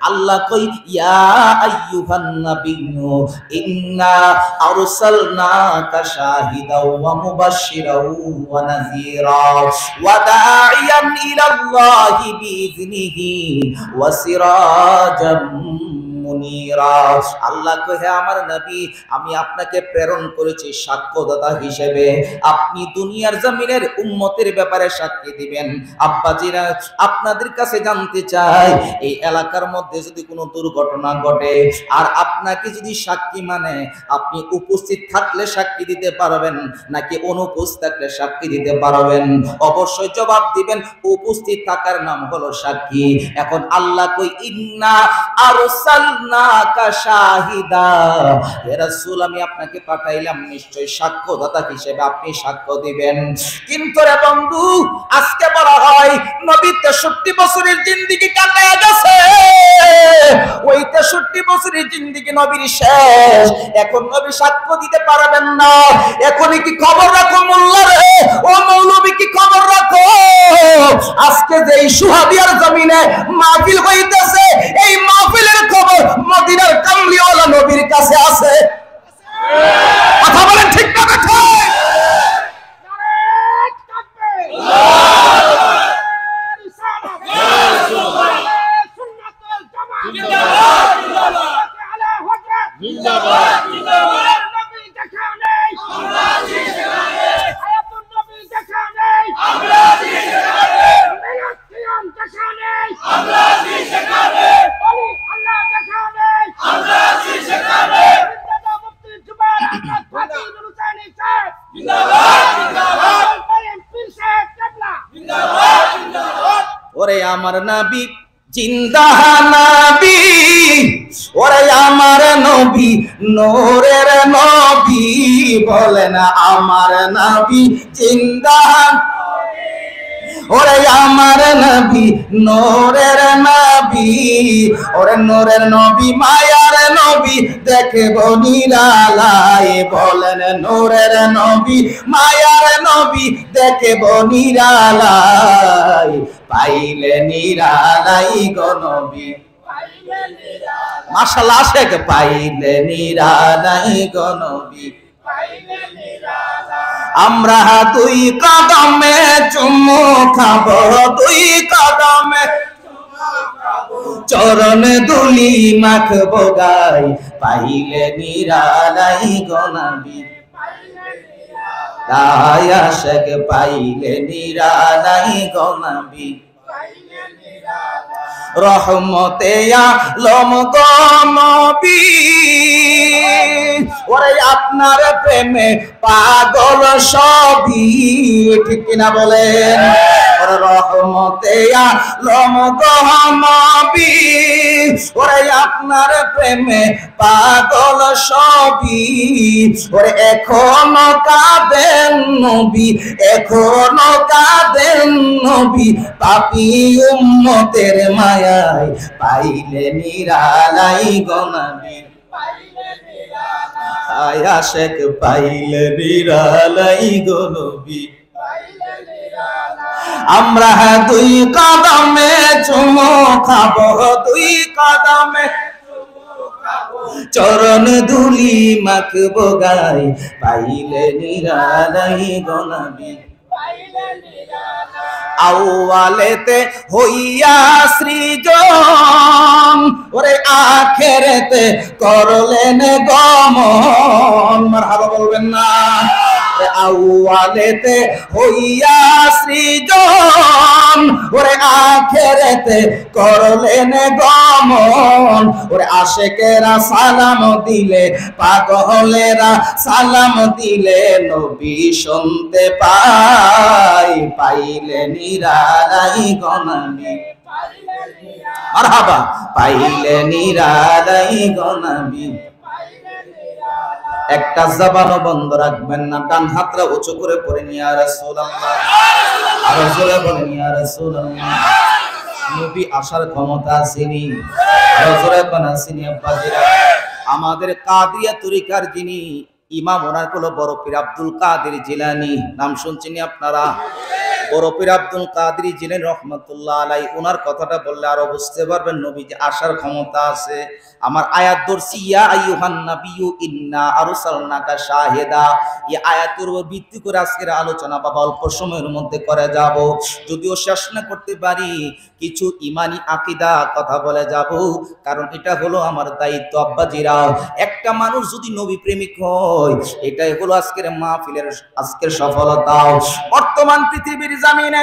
আল্লাহ কই ইয়া আইয়ুহান নাবিয়্যু ইন্না আরসালনাকা শাহিদাও ওয়া মুবাশশিরাও ওয়া নাযীরা ওয়া দাঈয়ান ইলাল্লাহি বিইذনিহি ওয়া সিরাজাম মুনীরা। আল্লাহ কহে আমার নবী আমি আপনাকে প্রেরণ করেছি সাক্ষ্যদাতা হিসেবে, আপনি দুনিয়ার জমিনের উম্মতের ব্যাপারে সাক্ষী দিবেন। আব্বাজিরা আপনাদের কাছে জানতে চাই এই এলাকার মধ্যে যদি কোনো দুর্ঘটনা ঘটে আর আপনাকে যদি সাক্ষী মানে আপনি উপস্থিত থাকলে সাক্ষী দিতে পারবেন নাকি অনুপস্থিত থাকলে সাক্ষী দিতে পারবেন? অবশ্যই জবাব দিবেন উপস্থিত থাকার নাম হলো সাক্ষী। এখন আল্লাহ কই ইন্না আরসালনাকা শাহিদা, হে রাসূল আমি আপনাকে পাঠাইলাম নিশ্চয় সাক্ষ্যদাতা হিসেবে, আপনি সাক্ষ্য দিবেন। কিন্তু রে বন্ধু আজকে বলা হয় নবী 63 বছরের জিন্দেগি কাটায় গেছে, ওই 63 বছরের জিন্দেগি নবীর শেষ, এখন নবী সাক্ষ্য দিতে পারবেন না। এখনই কি খবর রাখো মোল্লা রে, ও মৌলবী কি খবর রাখো, আজকে যে এই সুহাবিয়ার জমিনে মাহফিল হইতেছে এই মাহফিলের খবর মদিনার কামলিওয়ালা নবীর কাছে আছে। কথা বলেন ঠিক না কথা? ওরে আমার নবী জিন্দা নবী, ওরে আমার নবী নূরের নবী, বলেন আমার নবী জিন্দা, ওরে আমার নবী নূরের নবী, ওরে নূরের নবী মায়ার নবী দেখব নিরালায়, বলেন নূরের নবী মায়ার নবী দেখব নিরালায়, পাইলে নিরালাই গো নবী, মাশাআল্লাহ আশেক পাইলে নিরালাই গো নবী, আমরা দুই কদমে চুমু খাবো, দুই কদমে চরণ দুলি মাখবো গাই, পাইলে নিরালাই গো নবী, আশেক পাইলে নিরালাই গো নবী, রহমতে আলম গো নবী, ওরে আপনার প্রেমে পাগল সবই, ঠিক কিনা বলেন? ওরে রহমতে আলম গো নবী, ওরে আপনার প্রেমে পাগল সবই, ওরে এখনো কাঁদেন নবী, এখনো কাঁদেন নবী, পাপী উম্মতের মায়ায়, পাইলে নিরালাই গো নবী, আশেক পাইলে নিরালাই গো নবী, আমরা দুই কদমে চুমু খাবো, দুই কদমে চরণ ধুলি মাখবো গাই, পাইলে নিরালাই গো নবী, আউয়ালেতে হইয়া সৃজন, ওরে আখেরেতে করলেন গমন, মারহাবা বলবেন না? আউয়ালেতে হইয়া সৃজন, ওরে আখেরেতে করলেন গমন, ওরে আশেকেরা সালাম দিলে পাগলেরা সালাম দিলে নবী শুনতে পাই, পাইলে নিরালাই গো নবী, মারহাবা পাইলে নিরালাই গো নবী। একটা জবানও বন্ধ রাখবেন না, ডান হাতটা উঁচু করে পড়ে ইয়া রাসূলুল্লাহ, আর জোরে বলেন ইয়া রাসূলুল্লাহ। নবী আসার ক্ষমতা আসেনি, আর জোরে কোন আসেনি? আব্বাজিরা আমাদের কাদিয়া তরিকার যিনি ইমাম, ওনার হলো বড় পীর আব্দুল কাদের জিলানী, নাম শুনছেন আপনারা? ওরফির আব্দুল কাদের জিলানী রহমাতুল্লাহ আলাইহি ওনার কথাটা বললে আরো বুঝতে পারবেন নবীজি আসার ক্ষমতা আছে। আমার আয়াত ধরছি ইয়া আইয়ুহান নাবিয়্যু ইন্না আরসালনাকা শাহিদা, এই আয়াতের উপর ভিত্তি করে আজকের আলোচনা বাবা অল্প সময়ের মধ্যে করে যাব। যদিও শেষ না করতে পারি, কিছু ইমানি আকীদা কথা বলে যাব, কারণ এটা হলো আমার দায়িত্ব। আব্বাজিরা, একটা মানুষ যদি নবী প্রেমিক হয়, এটাই হলো আজকের মাহফিলের আজকের সফলতা। বর্তমান পৃথিবীর জমিনে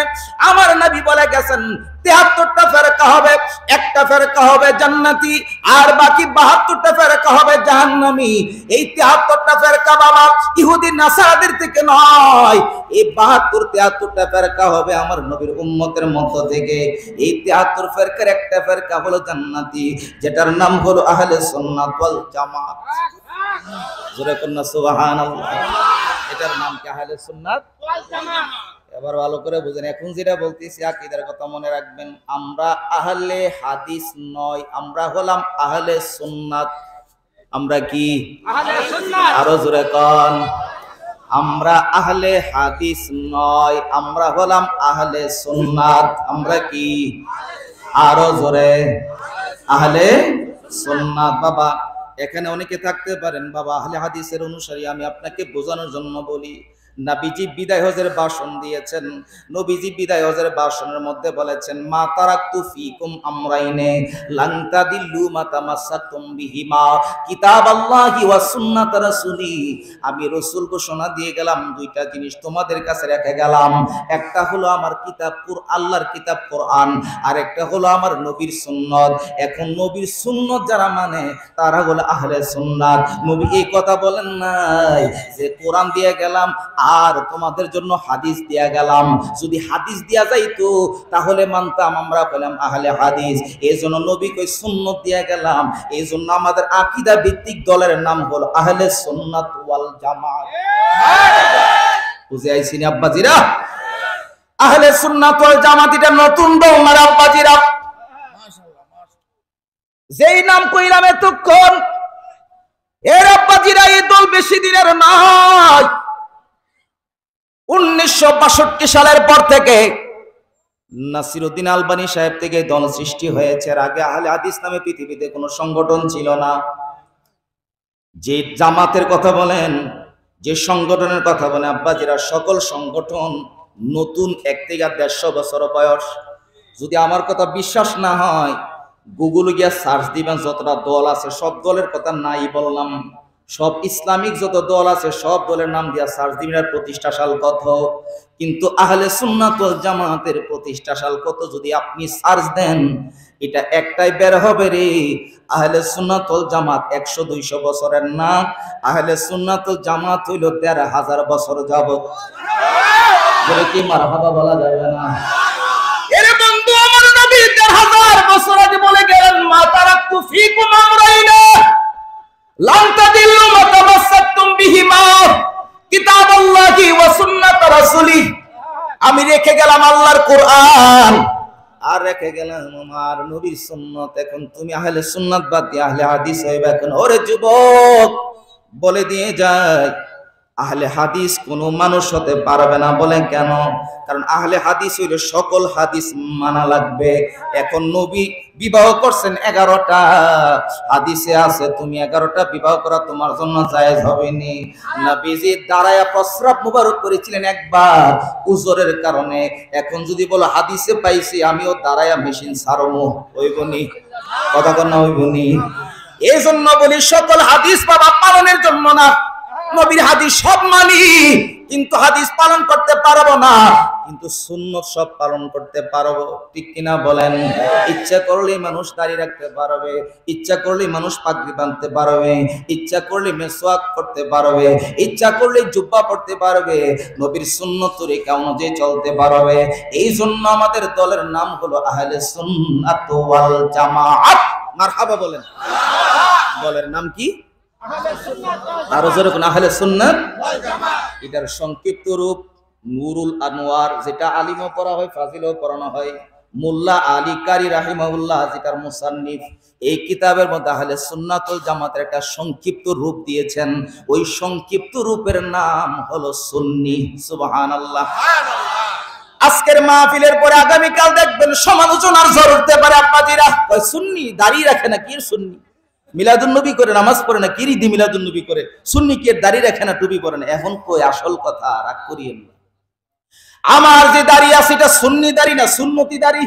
আমার নবী বলে গেছেন ৭৩টা ফেরকা হবে, একটা ফেরকা হবে জান্নাতি আর বাকি ৭২টা ফেরকা হবে জাহান্নামী। এই ৭৩টা ফেরকা বাবা ইহুদি নাসারাদের থেকে নয়, এই ৭২-৭৩টা ফেরকা হবে আমার নবীর উম্মতের মধ্য থেকে। এই ৭৩ ফেরকার একটা ফেরকা হলো জান্নাতি, যেটার নাম হলো আহলে সুন্নাত ওয়াল জামাত। জোরে কন্না সুবহানাল্লাহ। এটার নাম কি আহলে সুন্নাত ওয়াল জামাত। এবার ভালো করে বুঝেন, এখন যেটা বলতেছি আকীদার কথা মনে রাখবেন। আমরা আহলে হাদিস নয়, আমরা হলাম আহলে সুন্নাত। আমরা কি আহলে সুন্নাত? আরো জোরে কোন। আমরা আহলে হাদিস নয়, আমরা হলাম আহলে সুন্নাত। আমরা কি? আরো জোরে, আহলে সুন্নাত। বাবা এখানে অনেকে থাকতে পারেন বাবা আহলে হাদিসের অনুসারী, আমি আপনাকে বোঝানোর জন্য বলি। নবীজি বিদায় হজের ভাষণ দিয়েছেন। নবীজি বিদায় হজের ভাষণের মধ্যে বলেছেন মা তারাকতু ফিকুম আমরাইনে লান তাদিল্লু মা তামাসসাকতুম বিহিমা কিতাবাল্লাহি ওয়া সুন্নাত রাসূলি। আমি রাসূল ঘোষণা দিয়ে গেলাম দুইটা জিনিস তোমাদের কাছে রেখে গেলাম, একটা হলো আমার কিতাব আল্লাহর কিতাব কোরআন, আর একটা হলো আমার নবীর সুন্নাত। এখন নবীর সুন্নাত যারা মানে তারা হলো আহলে সুন্নাত। নবী এই কথা বলেন নাই যে কোরআন দিয়ে গেলাম আর তোমাদের জন্য হাদিস দিয়া গেলাম। যদি হাদিস দিয়া যাইতো তাহলে মানতাম, আমরা বললাম আহলে হাদিস। এজন্য নবী কই সুন্নাত দিয়া গেলাম। এজন্য আমাদের আকীদা ভিত্তিক দলের নাম হলো আহলে সুন্নাত ওয়াল জামাত। বুঝে আইছিনি আব্বাজিরা? আহলে সুন্নাত ওয়াল জামাত এটা নতুন দল না আব্বাজিরা। মাশাআল্লাহ মাশাআল্লাহ, যেই নাম কইলাম এতক্ষণ, এর আব্বাজিরা এই দল বেশি দিনের নয়। 1962 সালের পর থেকে নাসিরউদ্দিন আলবানী সাহেব থেকে দল সৃষ্টি হয়েছে। এর আগে আহলে হাদিস নামে পৃথিবীতে কোনো সংগঠন ছিল না। যে জামাতের কথা বলেন, যে সংগঠনের কথা বলেন আব্বাজিরা, সকল সংগঠন নতুন 1 থেকে 150 বছর বয়স। যদি আমার কথা বিশ্বাস না হয় গুগলে গিয়া সার্চ দিবেন, যতটা দল আছে সব দলের কথা নাই বললাম, সব ইসলামিক যত দল আছে সব দলের নাম দিয়া সার্চ দিবেন আর প্রতিষ্ঠা সাল কত। কিন্তু আহলে সুন্নাত ওয়াল জামাতের প্রতিষ্ঠা সাল কত যদি আপনি সার্চ দেন, এটা একটাই বের হবে রে। আহলে সুন্নাত ওয়াল জামাত 100-200 বছরের না, আহলে সুন্নাত ওয়াল জামাত হইল ১৩,০০০ বছর যাবত। বলে কি মারহাবা বলা যাবে না? এরে বন্ধু, আমার নবী ১৩,০০০ বছর আগে বলে গেলেন মা তারাকতু ফিকুম আমরাইনা লান তাদিল্লু মা তামাসসাকতুম বিহিমা কিতাবাল্লাহি ওয়া সুন্নাত রাসূলি। আমি রেখে গেলাম আল্লাহর কোরআন আর রেখে গেলাম আমার নবীর সুন্নাত। এখন তুমি আহলে সুন্নাত বাদ দিয়ে আহলে হাদিস হইবে। এখন ওরে যুবক বলে দিয়ে যায়, আহলে হাদিস কোনো মানুষ হতে পারবে না। বলেন কেন? কারণ আহলে হাদিস হইলে সকল হাদিস মানা লাগবে। এখন নবী বিবাহ করছেন 11টা, হাদিসে আছে তুমি 11টা বিবাহ করা তোমার জন্য জায়েজ হবে নি। নবীজি দাঁড়ায়া প্রস্রাব মুবারক করেছিলেন একবার উজরের কারণে। এখন যদি বলো হাদিসে পাইছি আমিও দাঁড়ায়া মেশিন ছাড়বো, হইবনি? কথা কর না, হইবনি? এই জন্য বলি সকল হাদিস বাবা পালনের জন্য না। নবীর হাদিস সব মানি, কিন্তু হাদিস পালন করতে পারবো না, কিন্তু সুন্নাত সব পালন করতে পারবো। ঠিক কিনা বলেন? ইচ্ছা করলে মানুষ দাড়ি রাখতে পারবে, ইচ্ছা করলে মানুষ পাগড়ি বাঁধতে পারবে, ইচ্ছা করলে মেসওয়াক করতে পারবে, ইচ্ছা করলে জুব্বা পড়তে পারবে, নবীর সুন্নাত তরিকা অনুযায়ী চলতে পারবে। এই জন্য আমাদের দলের নাম হলো আহলে সুন্নাত ওয়াল জামাত। মারহাবা বলেন। দলের নাম কি? আরো জোরে কোন? আহলে সুন্নাত ওয়াল জামাত। এটার সংক্ষিপ্ত রূপ নুরুল আনোয়ার, যেটা আলিমও পড়া হয় ফাজিলও পড়ানো হয়। মোল্লা আলী কারি রাহিমাহুল্লাহ যেটার মুসান্নিফ, এই কিতাবের মধ্যে আহলে সুন্নাত ওয়াল জামাতের একটা সংক্ষিপ্ত রূপ দিয়েছেন। ওই সংক্ষিপ্ত রূপের নাম হলো সুন্নি। সুবহানাল্লাহ। আজকের মাহফিলের পরে আগামী কাল দেখবেন সমালোচনার ঝড় উঠতে পারে। আব্বাজিরা কয় সুন্নি দাড়ি রাখে না, কি সুন্নি মিলাদুন নবী করে নামাজ পড়ে না, কি রীতি মিলাদুন নবী করে, সুন্নি কি দাড়ি রাখে না টুপি পরে না। এখন কই আসল কথা, রাগ করিয়েন না। আমার যে দাড়ি আছে এটা সুন্নি দাড়ি না সুন্নতি দাড়ি?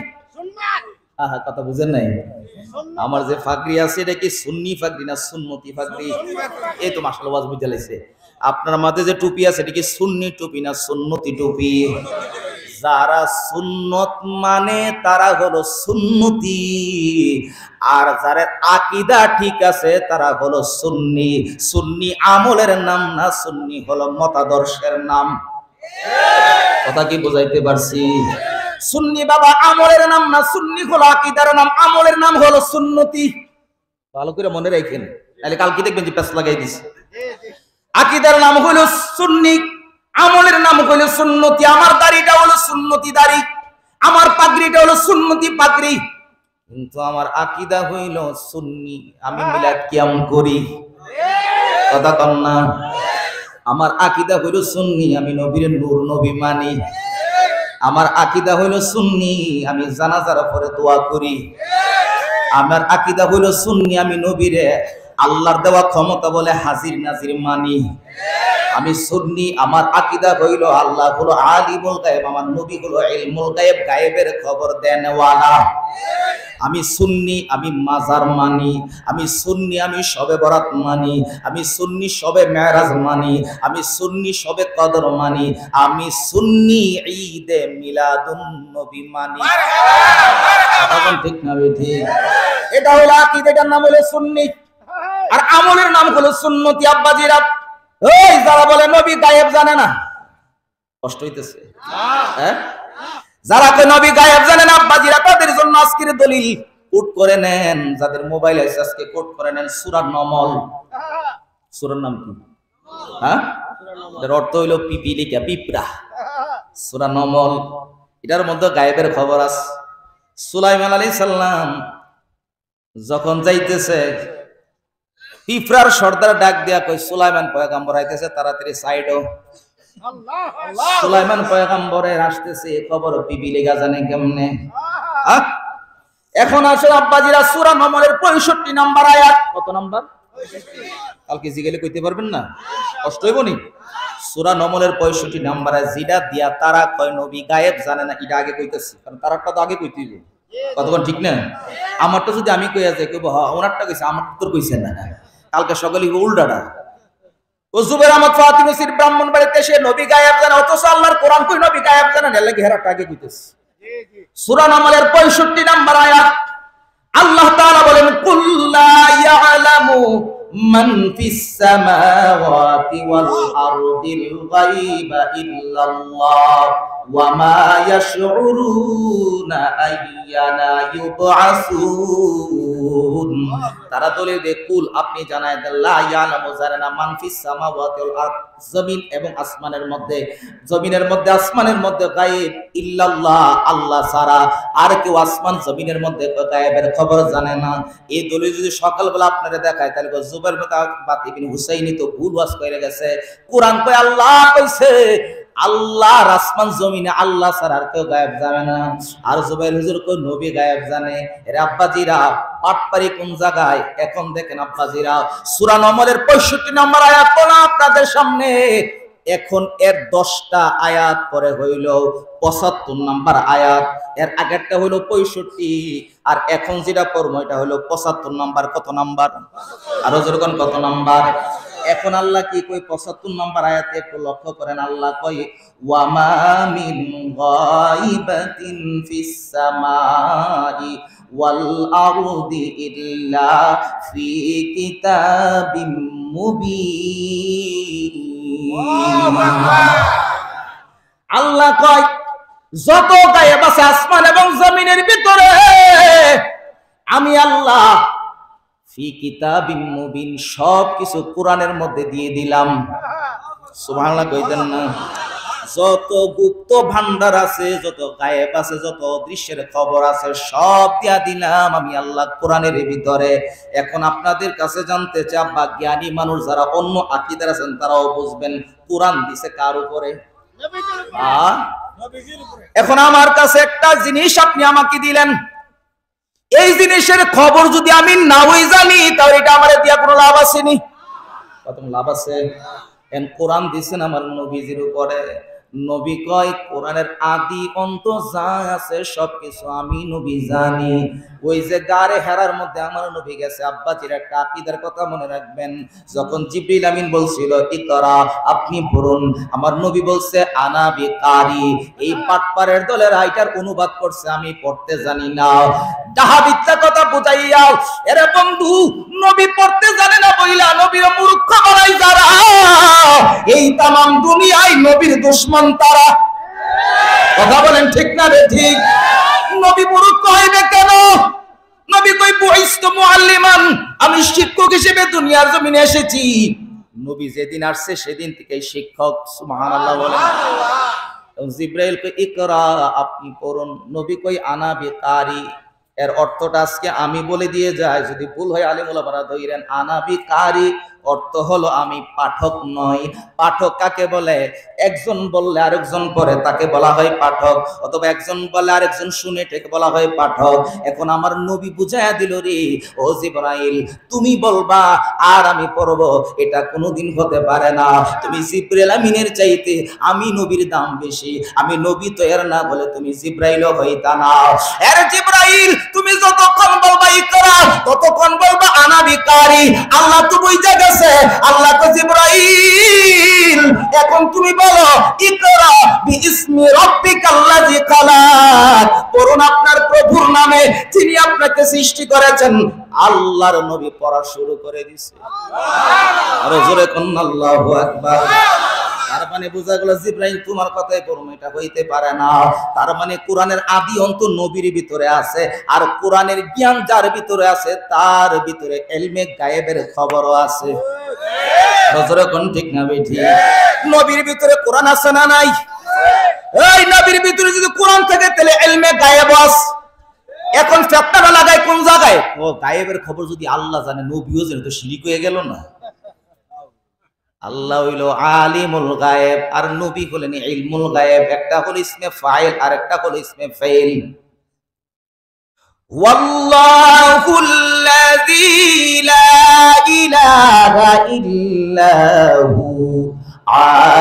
আহা, কথা বুঝেন নাই? আমার যে ফাগরি আছে এটা কি সুন্নি ফাগরি না সুন্নতি ফাগরি? এই তো মাশাআল্লাহ ওয়াজ বুঝতে লাইছে। আপনার মাথায় যে টুপি আছে এটা কি সুন্নি টুপি না সুন্নতি টুপি? যারা সুন্নত মানে তারা হলো সুন্নতি, আর যারা আকীদা ঠিক আছে তারা হলো সুন্নি। সুন্নি আমলের নাম না, সুন্নি হলো মতাদর্শের নাম। কথা কি বুঝাইতে পারছি? সুন্নি বাবা আমলের নাম না, সুন্নি হলো আকীদার নাম, আমলের নাম হলো সুন্নতি। ভালো করে মনে রাখেন, তাহলে কালকে দেখবেন যে পেছ লাগাই দিছে। আকীদার নাম হলো সুন্নি, আমলের নাম হলো সুন্নতি। আমার দাড়িটা হলো সুন্নতি দাড়ি, আমার পাগড়িটা হলো সুন্নতি পাগড়ি, কিন্তু আমার আকীদা হইল সুন্নি। আমি মিলাদ কিয়াম করি, কথা কন না। আমার আকীদা হইল সুন্নি, আমি নবীর নূর নবী মানি। আমার আকীদা হইল সুন্নি, আমি জানাজার পরে দোয়া করি। আমার আকীদা হইল সুন্নি, আমি নবীরে আল্লাহর দেওয়া ক্ষমতা বলে হাজির নাজির মানি। আমি সুন্নি, আমার আকীদা হইল আল্লাহ হলো আলিমুল গায়েব, আমার নবী হলো ইলমুল গায়েব, গায়েবের খবর দেনওয়ালা। আমি সুন্নি, আমি মাজার মানি। আমি সুন্নি, আমি শবে বরাত মানি। আমি সুন্নি, শবে মেরাজ মানি। আমি সুন্নি, শবে কদর মানি। আমি সুন্নি, ঈদে মিলাদুন নবী মানি। এখন ঠিক না ঠিক? এটা হলো আকীদা, এটার নাম হলো সুন্নি, আর আমলের নাম হলো সুন্নতি। আব্বাজিরা ওই যারা বলে নবী গায়েব জানে না, কষ্ট হইতেছে? হ্যাঁ, যারা কে নবী গায়েব জানে না আব্বাজিরা, তাদের জন্য আজকের দলিল কোট করে নেন। যাদের মোবাইল আছে আজকে কোট করে নেন সূরা নমল। সূরার নাম কি? হ্যাঁ, এর অর্থ হইল পিপিলিকা, পিঁপড়া। সূরা নমল, এটার মধ্যে গায়েবের খবর আছে। সুলাইমান আলাইহিস সালাম যখন যাইতেছে, পিঁপড়ার সর্দার ডাক দিয়া কই সুলাইমান পয়গম্বর আইতেছে, তাড়াতাড়ি সাইডও। সুলাইমান পয়গম্বরের আসতেছে খবর পিপিলিকা জানে কেমনে? এখন আসলে আব্বাজিরা সূরা নমলের 65 নাম্বার আয়াত। কত নাম্বার? কালকে জিগেলে কইতে পারবেন না, কষ্ট হইব নি? সূরা নমলের 65 নাম্বার আয়াত, জিডা দিয়া তারা কয় নবী গায়েব জানে না, এটা আগে কইতেছি, কারণ তারাটা তো আগে কইতে হইব। কতক্ষণ ঠিক না? আমারটা যদি আমি কইয়া যাই কইব হ্যাঁ ওনারটা কইছে, আমার তোর কইছে না। কালকে সকালে উল্টাটা। ও জুবাইর আহমদ ফাতিমিসির ব্রাহ্মণবাড়িতে সে নবী গায়েব জানে, অথচ আল্লাহর কোরআন কই নবী গায়েব জানে না, লাগি হেরাটা আগে কইতেছে। সূরা নামলের 65 নাম্বার আয়াত আল্লাহ তাআলা বলেন, কুল লা ইয়ালামু মান ফিস সামাওয়াতি ওয়াল আরদিল গায়বা ইল্লাল্লাহ ওয়া মা ইয়াশউরুনা আইয়ানা ইউবআসুন। তারা বলে যে কুল, আপনি জানায় দেন, লা ইয়ালামু জানে না, মান ফিস সামাওয়াতি ওয়াল আরদ, জমিন এবং আসমানের মধ্যে, জমিনের মধ্যে আসমানের মধ্যে গায়েব, ইল্লাল্লাহ আল্লাহ ছাড়া আর কেউ আসমান জমিনের মধ্যে গায়েবের খবর জানে না। এই দলিল যদি সকালবেলা আপনারা দেখায় তাহলে জুবাইর ইবনে হুসাইনি তো ভুল ওয়াজ কইরা গেছে। কোরআন কয় আল্লাহ কইছে, আল্লাহর আসমান জমিনে আল্লাহ ছাড়া আর কেউ গায়েব জানে না। আর জুবাইর হুজুর কই নবী গায়েব জানে। এর আব্বাজিরা পাটপারি কোন জায়গায়? এখন দেখেন আব্বাজিরা, সূরা নমলের 65 নম্বর আয়াত পড়া আপনাদের সামনে। এখন এর 10টা আয়াত পরে হইল 75 নাম্বার আয়াত, এর আগেরটা হইল 65, আর এখন যেটা পড়বো এটা হইল 75 নাম্বার। কত নাম্বার? আরো যেরকম কত নাম্বার? এখন আল্লাহ কি কই 75 নাম্বার আয়াতে একটু লক্ষ্য করেন, আল্লাহ কই ওয়া মা মিন গায়বাতিন ফিস সামাই ওয়াল আরদি ইল্লা ফি কিতাবিম মুবিন। আল্লাহ কয় যত গায়েব আছে আসমান এবং জমিনের ভিতরে আমি আল্লাহ ফি কিতাবিম মুবিন সব কিছু কোরআনের মধ্যে দিয়ে দিলাম। সুবহানাল্লাহ কইতেন না? যত গুপ্ত ভান্ডার আছে, যত গায়েব আছে, যত দৃশ্যের খবর আছে সব দিয়া দিলাম আমি আল্লাহ কোরআনের ভিতরে। এখন আপনাদের কাছে জানতে চাই, বা জ্ঞানী মানুষ যারা অন্য আকীদার আছেন তারাও বুঝবেন, কোরআন দিছে কার উপরে? এখন আমার কাছে একটা জিনিস আপনি আমাকে দিলেন, এই জিনিসের খবর যদি আমি নাওই জানি তাহলে এটা আমার দিয়া কোনো লাভ আছে নি? কত লাভ আছে? এন কোরআন দিছেন আমার নবীজির উপরে। নবী কয় কোরআনের আদি অন্ত যা আছে সবকিছু আমি নবী জানি। ওই যে গারে হেরার মধ্যে আমার নবী গেছে, আব্বাজির একটা আকীদার কথা মনে রাখবেন। যখন জিবরিল আমিন বলছিল ইকরা, আপনি পড়ুন, আমার নবী বলছে আনা বিকারি। এই পাটপাড়ের দলের আইটার অনুবাদ করছে আমি পড়তে জানি না। ডাহাবিত্যা কথা বুঝাইয়াও এরে বন্ধু, নবী পড়তে জানে না বইলা নবীর মূর্খ বানাই যারা, এই তামাম দুনিয়ায় নবীর দুশমন তারা। কথা বলেন ঠিক না রে ঠিক? নবী মূর্খ হইবে কেন? নবী কই বুইস্তু মুআল্লিমান, আমি শিক্ষক হিসেবে দুনিয়ার জমিনে এসেছি। নবী যেদিন আসছে সেদিন থেকে শিক্ষক। সুবহানাল্লাহ বলেন। জিবরাইল কই ইকরা, আপনি পড়ুন। নবী কই আনা বিকারি। এর অর্থটা আজকে আমি বলে দিয়ে যাই, যদি ভুল হয় আলিম ওলামারা ধইরেন। আনা বিকারি অর্থ হলো আমি পাঠক নই। পাঠক কাকে বলে? একজন বললে আরেকজন পড়ে তাকে বলা হয় পাঠক, অথবা একজন বলে আরেকজন শুনে তাকে বলা হয় পাঠক। এখন আমার নবী বুঝায়া দিল রে, ও জিবরাইল তুমি বলবা আর আমি পড়ব, এটা কোনোদিন হতে পারে না। তুমি জিবরাইল আমিনের চাইতে আমি নবীর দাম বেশি, আমি নবী তো এর না বলে তুমি জিবরাইলও হইতা না। এর জিবরাইল তুমি যতক্ষণ বলবা ইকরা ততক্ষণ বলবা আনা বিকারি। আল্লাহ তো বুঝা গেছে, আল্লাহ তো জিবরাইল এখন তুমি বলো ইকরা বিইসমি রাব্বিকাল্লাযী খালাক, পড়ুন আপনার প্রভুর নামে যিনি আপনাকে সৃষ্টি করেছেন। আল্লাহর নবী পড়া শুরু করে দিয়েছে। আর জোরে কোন আল্লাহু আকবার। তার মানে বোঝা গেল জিবরাইল তোমার কথাই পড়ুন, এটা হইতে পারে না। তার মানে কোরআনের আদি অন্ত নবীর ভিতরে আছে, আর কোরআনের জ্ঞান যার ভিতরে আছে তার ভিতরে ইলমে গায়েবের খবরও আছে। হযরত কোন ঠিক না বেঠি? নবীর ভিতরে কোরআন আছে না নাই? এই নবীর ভিতরে যদি কোরআন থাকে তাহলে ইলমে গায়েব আছে। এখন ফেতনা লাগায় কোন জায়গায়? ও গায়েবের খবর যদি আল্লাহ জানে, নবীও জানে, তো শিরিক হয়ে গেল না? আল্লাহ হইল আলিমুল গায়েব আর নবী হলেন ইলমুল গায়েব। একটা হলো ইসমে ফাইল আর একটা হলো ইসমে ফাইল। ওয়াল্লাহুল্লাযী লা ইলাহা ইল্লাহু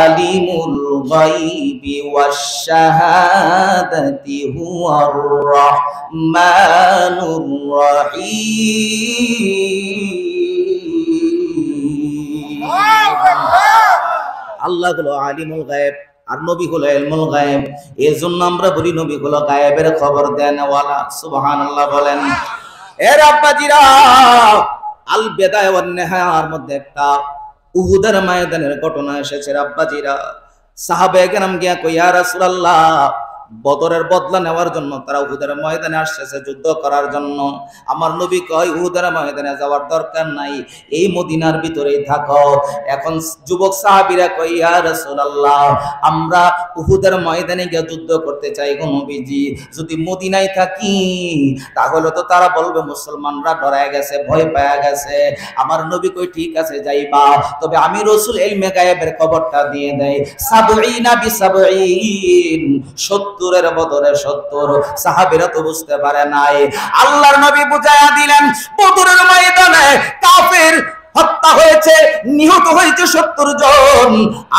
আলিমুল গায়বি ওয়াশ শাহাদাতি হুয়ার রাহমানুর রহিম। আল্লাহ হলো আলিমুল গায়েব আর নবী হলো ইলমুল গায়েব। এজন্য আমরা বলি নবী হলো গায়েবের খবর দেনওয়ালা। সুবহানাল্লাহ বলেন। এর আব্বাজিরা, আল বিদায়া ওয়ান নিহায়ার মধ্যে একটা উহুদের ময়দানের ঘটনা এসেছে। আব্বাজিরা, সাহাবায়ে কেরাম গিয়া কই ইয়া রাসূলুল্লাহ, বদরের বদলা নেওয়ার জন্য তারা উহুদের ময়দানে আসছে যুদ্ধ করার জন্য। আমার নবী কয় উহুদের ময়দানে যাওয়ার দরকার নাই, এই মদিনার ভিতরেই থাকো। এখন যুবক সাহাবীরা কয় ইয়া রাসূলুল্লাহ, আমরা উহুদের ময়দানে গিয়ে যুদ্ধ করতে চাই গো নবীজি, যদি মদিনায় থাকি তাহলে তো তারা বলবে মুসলমানরা ডরায় গেছে, ভয় পায়া গেছে। আমার নবী কই ঠিক আছে যাইবা, তবে আমি রাসূল ইলমে গায়েবের খবরটা দিয়ে দেই। ৭০ বিসাবঈন, ৭০-এর বদরে ৭০। সাহাবীরা তো বুঝতে পারে নাই। আল্লাহর নবী বুঝায়া দিলেন বদরের ময়দানে কাফের হত্যা হয়েছে, নিহত হয়েছে ৭০ জন,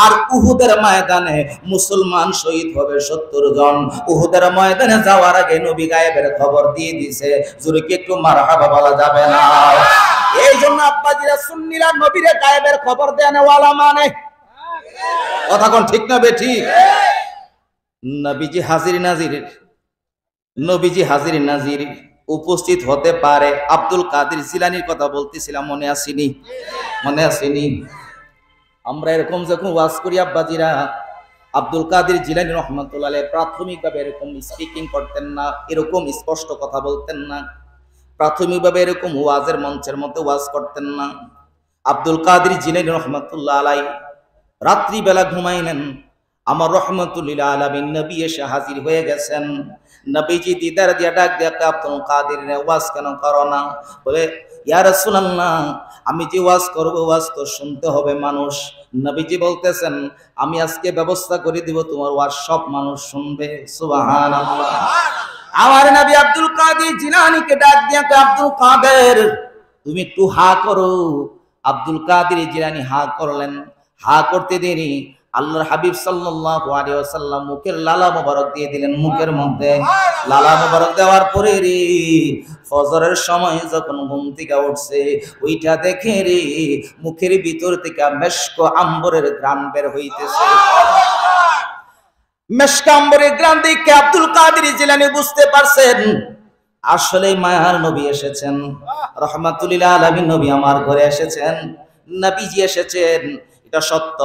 আর উহুদের ময়দানে মুসলমান শহীদ হবে ৭০ জন। উহুদের ময়দানে যাওয়ার আগে নবী গায়েবের খবর দিয়ে দিয়েছে। জোরে কি একটু মারহাবা বলা যাবে না? এই জন্য আব্বাজিরা সুন্নিরা নবীরে গায়েবের খবর দেনওয়ালা মানে। কথা কোন ঠিক না বেঠিক? নবীজি হাজির নাজির, নবীজি হাজির নাজির উপস্থিত হতে পারে। আব্দুল কাদের জিলানির কথা বলতেছিলাম, মনে আসেনি? মনে আসেনি? আমরা এরকম যখন ওয়াজ করি আব্বাজিরা, আব্দুল কাদের জিলানী রহমাতুল্লাহ আলাইহি প্রাথমিকভাবে এরকম স্পিকিং করতেন না, এরকম স্পষ্ট কথা বলতেন না, প্রাথমিকভাবে এরকম ওয়াজের মঞ্চের মধ্যে ওয়াজ করতেন না। আব্দুল কাদের জিলানী রহমাতুল্লাহ আলাইহি রাত্রি বেলা ঘুমাইলেন, আমার রহমাতুল আলামিন নবী এসে হাজির হয়ে গেছেন। নবীজি দিদার দিয়া ডাক দিয়া আব্দুল কাদের ওয়াজ কেন করো না? বলে ইয়া রাসূলুল্লাহ, আমি যে ওয়াজ করব ওয়াজ তো শুনতে হবে মানুষ। নবীজি বলতেছেন আমি আজকে ব্যবস্থা করে দিব তোমার ওয়াজ সব মানুষ শুনবে। সুবহানাল্লাহ। আমার নবী আব্দুল কাদের জিলানীকে ডাক দিয়ে আব্দুল কাদের তুমি একটু হা করো। আব্দুল কাদের জিলানী হা করলেন। হা করতে দেরি আল্লাহর হাবিব সাল্লাল্লাহু আলাইহি ওয়াসাল্লাম মুখের লালা মোবারক দিয়ে দিলেন। মুখের মধ্যে লালা মোবারক দেওয়ার পরে রে ফজরের সময় যখন ঘুম থেকে উঠছে ওইটা দেখে রে মুখের ভিতর থেকে মেশক আম্বরের ঘ্রাণ বের হইতেছে। মেশক আম্বরের ঘ্রাণ দেখে আব্দুল কাদের জিলানী বুঝতে পারছেন আসলে মায়ার নবী এসেছেন, রহমাতুল লিল আলামিন নবী আমার ঘরে এসেছেন, নবীজি এসেছেন, এটা সত্য।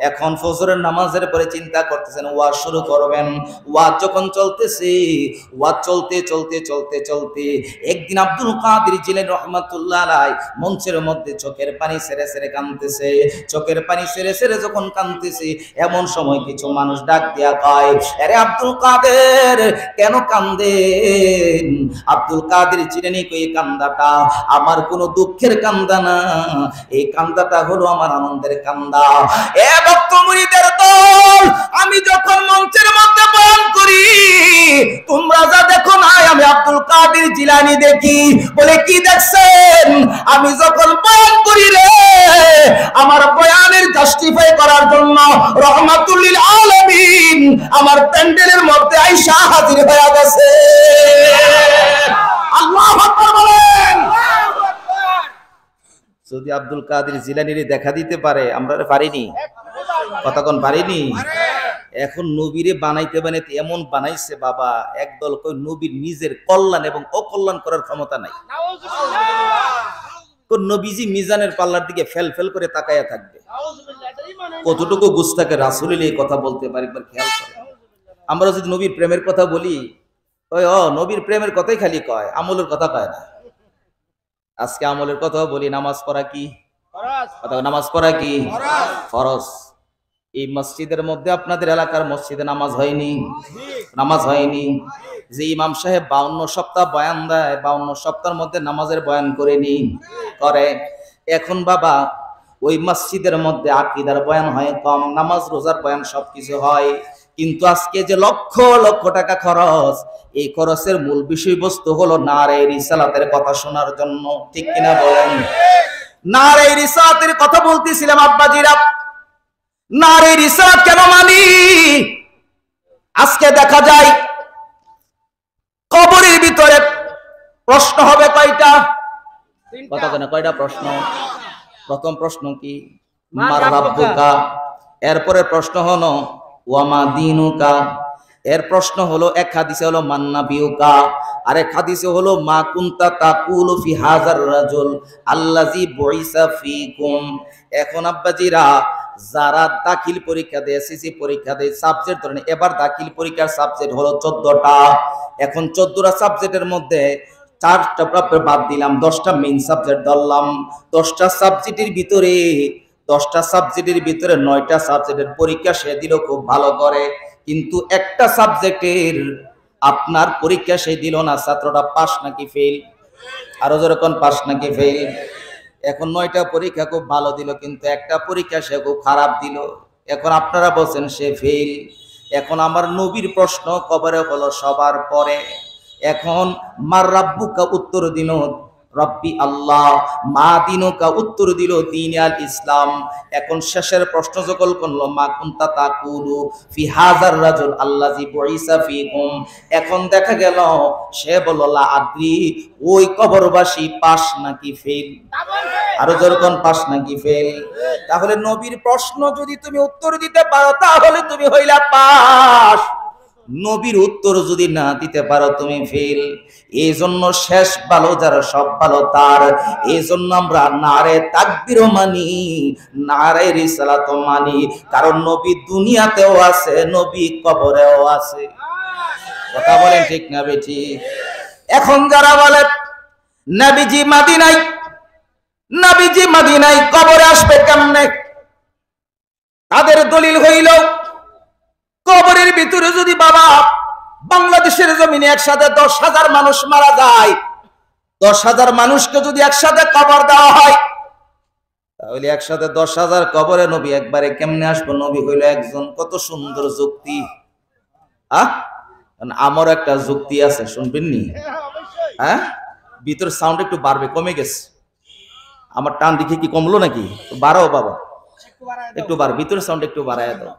এখন ফজরের নামাজের পরে চিন্তা করতেছেন ওয়াজ শুরু করবেন। ওয়াজ যখন চলতেছে, ওয়াজ চলতে চলতে চলতে চলতে একদিন আব্দুল কাদের জিলানী রহমাতুল্লাহ আলাইহি মঞ্চের মধ্যে চোখের পানি ছেড়ে ছেড়ে কাঁদতেছে। চোখের পানি ছেড়ে ছেড়ে যখন কাঁদতেছে এমন সময় কিছু মানুষ ডাক দিয়া কয়, আরে আব্দুল কাদের কেন কাঁদেন? আব্দুল কাদের জিলানী কই কান্দাটা আমার কোনো দুঃখের কান্দা না, এই কান্দাটা হলো আমার আনন্দের কান্দা। এ ভক্ত মুরিদের দল, আমি যখন মঞ্চের মধ্যে বয়ান করি তোমরা যা দেখো না আমি আব্দুল কাদের জিলানী দেখি। বলে কি দেখছেন? আমি যখন বয়ান করি রে আমার বয়ানের জাস্টিফাই করার জন্য রহমাতুল লিল আলামিন আমার প্যান্ডেলের মধ্যে আয়েশা হাজির হয়ে গেছে। আল্লাহু আকবার বলেন। যদি আব্দুল কাদের জিলানীর দেখা দিতে পারে আমরা পারিনি, কতক্ষণ পারিনি। এখন নবীরে বানাইতে বানাইতে এমন বানাইছে বাবা একদল কই নবীর নিজের কল্যাণ এবং অকল্যাণ করার ক্ষমতা নাই। কোন নবীজি মিজানের পাল্লার দিকে ফেল ফেল করে তাকায়া থাকবে। কতটুকু গুস্তাকে রাসূলের এই কথা বলতে পারে একবার খেয়াল করে। আমরা যদি নবীর প্রেমের কথা বলি ওই নবীর প্রেমের কথাই খালি কয়, আমলের কথা কয় না। আজকে আমলের কথা বলি, নামাজ পড়া কি ফরজ? নামাজ পড়া কি ফরজ? এই মসজিদের মধ্যে আপনাদের এলাকার মসজিদে নামাজ হয়নি, নামাজ হয়নি। যে ইমাম সাহেব 52 সপ্তাহ বয়ান দেয় 52 সপ্তাহের মধ্যে নামাজের বয়ান করেনি করে। এখন বাবা ওই মসজিদের মধ্যে আকীদার বয়ান হয় কম, নামাজ রোজার বয়ান সবকিছু হয়, কিন্তু আজকে যে লক্ষ লক্ষ টাকা খরচ, এই খরচের মূল বিষয়বস্তু হলো নারে রিসালাতের কথা শোনার জন্য। ঠিক কিনা বলেন? নারে রিসালাতের কথা বলতেছিলাম আব্বাজিরা। নারে রিসালাত কেন মানি? আজকে দেখা যায় কবরের ভিতরে প্রশ্ন হবে কয়টা? কয়টা প্রশ্ন? প্রথম প্রশ্ন কি মার রাব্বুকা, এরপরে প্রশ্ন হলো ওয়ামা দিনুকা, এর প্রশ্ন হলো এক হাদিসে হলো মান নাবিয়ুকা, আর এক হাদিসে হলো মা কুনতা তাকুলু ফি হাযার রাজুল আল্লাযী বুইসা ফীকুম। এখন আব্বাজিরা যারা দাখিল পরীক্ষা দেয়, এসএসসি পরীক্ষা দেয়, সাবজেক্ট ধরেন এবার দাখিল পরীক্ষার সাবজেক্ট হলো 14টা। এখন 14টা সাবজেক্টের মধ্যে 4টা বাদ দিলাম, 10টা মেইন সাবজেক্ট ধরলাম। 10টা সাবজেক্টের ভিতরে 9টা সাবজেক্টের পরীক্ষা সে দিল খুব ভালো করে, কিন্তু একটা সাবজেক্টের আপনার পরীক্ষা সে দিল না। ছাত্রটা পাস নাকি ফেল? আরো যেরকম পাস নাকি ফেল? এখন 9টা পরীক্ষা খুব ভালো দিল, কিন্তু একটা পরীক্ষা সে খুব খারাপ দিল। এখন আপনারা বলছেন সে ফেল। এখন আমার নবীর প্রশ্ন কবরে হলো সবার পরে। এখন মার রাব্বুকা উত্তর দিল রব্বি আল্লাহ, মা দিনুকা উত্তর দিল দ্বীন আল ইসলাম। এখন শেষের প্রশ্ন যখন করলো মা কুনতা তাকুলু ফি হাযার রাজুল আল্লাযী বুইসা ফীকুম, এখন দেখা গেল সে বলল লা আদ্রি, ওই কবরবাসী পাস নাকি ফেল? আরো যেরকম পাস নাকি ফেল? তাহলে নবীর প্রশ্ন যদি তুমি উত্তর দিতে পারো তাহলে তুমি হইলা পাস, নবীর উত্তর যদি না দিতে পারো তুমি ফেল। এই জন্য শেষ ভালো যার সব ভালো তার। এই জন্য আমরা নারে তাকবীর মানি, নারে রিসালাত মানি, কারণ নবী দুনিয়াতেও আছে, নবী কবরেও আছে। কথা বলেন ঠিক না বেটি? এখন যারা বলে নবীজি মদিনায় কবরে আসবে কেমনে, তাদের দলিল হইল কবরের ভিতরে যদি বাবা বাংলাদেশের জমিনে একসাথে 10,000 মানুষ মারা যায়, 10,000 মানুষকে যদি একসাথে কবর দেওয়া হয়, তাহলে একসাথে 10,000 কবরে নবী একবারে কেমনে আসবো? নবী হইল একজন। কত সুন্দর যুক্তি। আমার একটা যুক্তি আছে, শুনবেন নি? ভিতর সাউন্ড একটু বাড়বে, কমে গেছে। আমার টান দিকে কি কমলো নাকি? বাড়াও বাবা, একটু বাড়, ভিতরের সাউন্ড একটু বাড়ায় দাও।